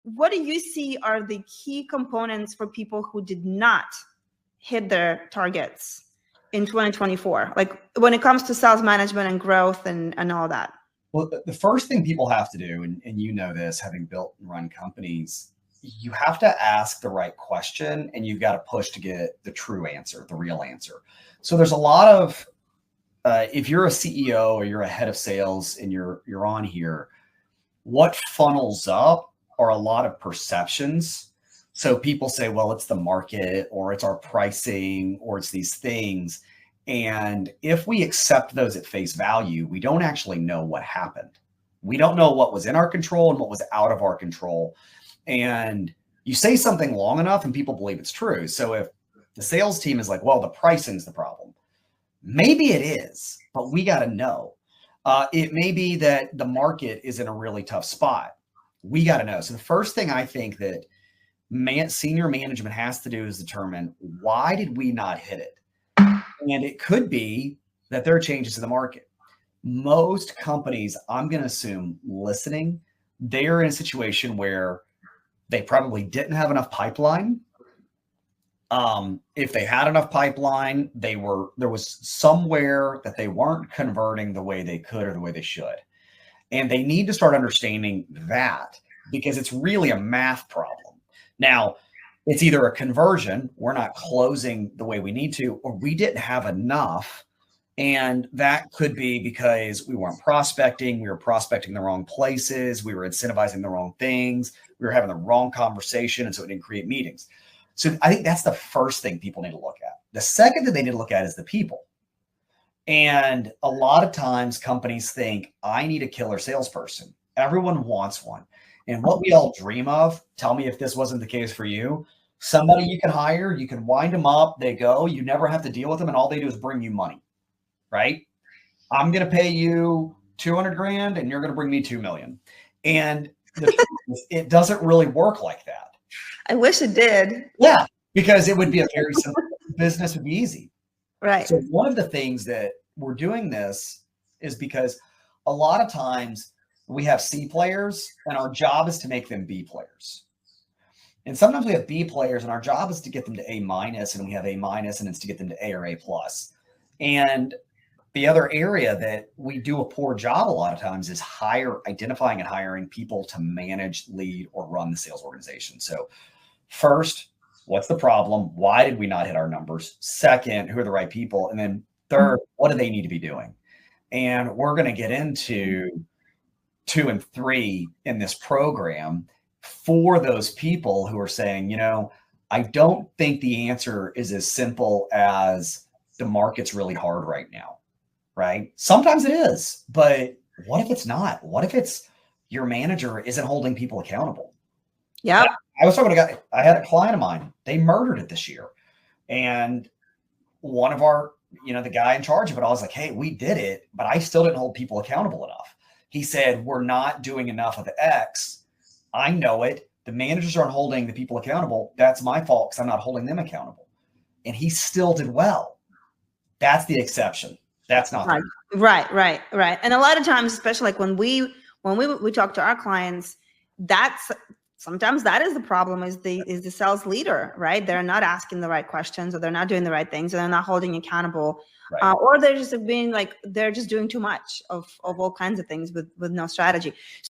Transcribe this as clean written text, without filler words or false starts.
what do you see are the key components for people who did not hit their targets in 2024? Like when it comes to sales management and growth and all that? Well, the first thing people have to do, and you know this, having built and run companies, you have to ask the right question and you've got to push to get the true answer, the real answer. So there's a lot of, if you're a CEO or you're a head of sales and you're on here, what funnels up are a lot of perceptions. So people say, well, it's the market or it's our pricing or it's these things. And if we accept those at face value, we don't actually know what happened. We don't know what was in our control and what was out of our control. And you say something long enough and people believe it's true. So if the sales team is like, well, the pricing's the problem, maybe it is, but we got to know. It may be that the market is in a really tough spot. We got to know. So the first thing I think that senior management has to do is determine, why did we not hit it? And it could be that there are changes in the market. Most companies, I'm going to assume, listening, they're in a situation where they probably didn't have enough pipeline. If they had enough pipeline, there was somewhere that they weren't converting the way they could or the way they should. And they need to start understanding that, because it's really a math problem. Now, it's either a conversion, we're not closing the way we need to, or we didn't have enough. And that could be because we weren't prospecting. We were prospecting the wrong places. We were incentivizing the wrong things. We were having the wrong conversation. And so it didn't create meetings. So I think that's the first thing people need to look at. The second that they need to look at is the people. And a lot of times companies think, I need a killer salesperson. Everyone wants one. And what we all dream of, tell me if this wasn't the case for you, somebody you can hire, you can wind them up, they go, you never have to deal with them, and all they do is bring you money, right? I'm going to pay you 200 grand and you're going to bring me 2 million. And it doesn't really work like that. I wish it did. Yeah, because it would be a very simple business, would be easy. Right. So one of the things that we're doing this is because a lot of times we have C players and our job is to make them B players. And sometimes we have B players and our job is to get them to A minus, and we have A minus and it's to get them to A or A plus. And the other area that we do a poor job a lot of times is identifying and hiring people to manage, lead, or run the sales organization. So first, what's the problem? Why did we not hit our numbers? Second, who are the right people? And then third, what do they need to be doing? And we're going to get into 2 and 3 in this program for those people who are saying, I don't think the answer is as simple as the market's really hard right now, right? Sometimes it is, but what if it's not? What if it's your manager isn't holding people accountable? Yeah. I was talking to a guy, I had a client of mine, they murdered it this year. And one of our, the guy in charge of it, I was like, hey, we did it, but I still didn't hold people accountable enough. He said, we're not doing enough of X. I know it. The managers aren't holding the people accountable. That's my fault because I'm not holding them accountable. And he still did well. That's the exception. That's not right. And a lot of times, especially like when we talk to our clients, sometimes that is the problem, is the sales leader, right? They're not asking the right questions, or they're not doing the right things, or they're not holding accountable, right. Or they're just being like, they're just doing too much of all kinds of things with no strategy.